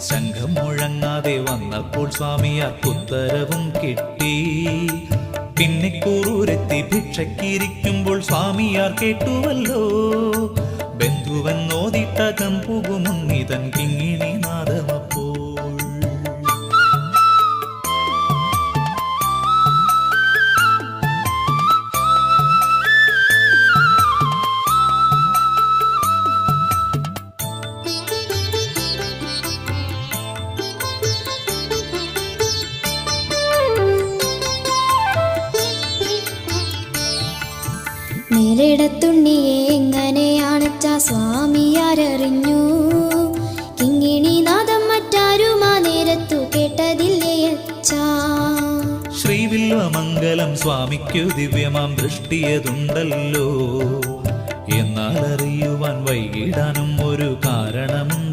ശംഖം മുഴങ്ങാതെ വന്നപ്പോൾ സ്വാമിയാർക്കുത്തരവും കിട്ടി. പിന്നെ കൂറൂരെത്തി ഭിക്ഷക്കിരിക്കുമ്പോൾ സ്വാമിയാർ കേട്ടുവല്ലോ, ബന്ധുവെന്നോദിട്ടകം പുകുമുന്നിതൻ കിങ്ങിണി നാദമപ്പോൾ. മേലിടത്തുണ്ണിയെ എങ്ങനെയാണച്ച സ്വാമിയാരറിഞ്ഞു. കിങ്ങിണി നാദം മറ്റാരുമാ നേരത്തു കേട്ടതില്ലേ അച്ഛാ. ശ്രീവില്വമംഗലം സ്വാമിക്കു ദിവ്യമാം ദൃഷ്ടിയതുണ്ടല്ലോ, എന്നാൽ അറിയുവാൻ വൈകിടാനും ഒരു കാരണമുണ്ട്.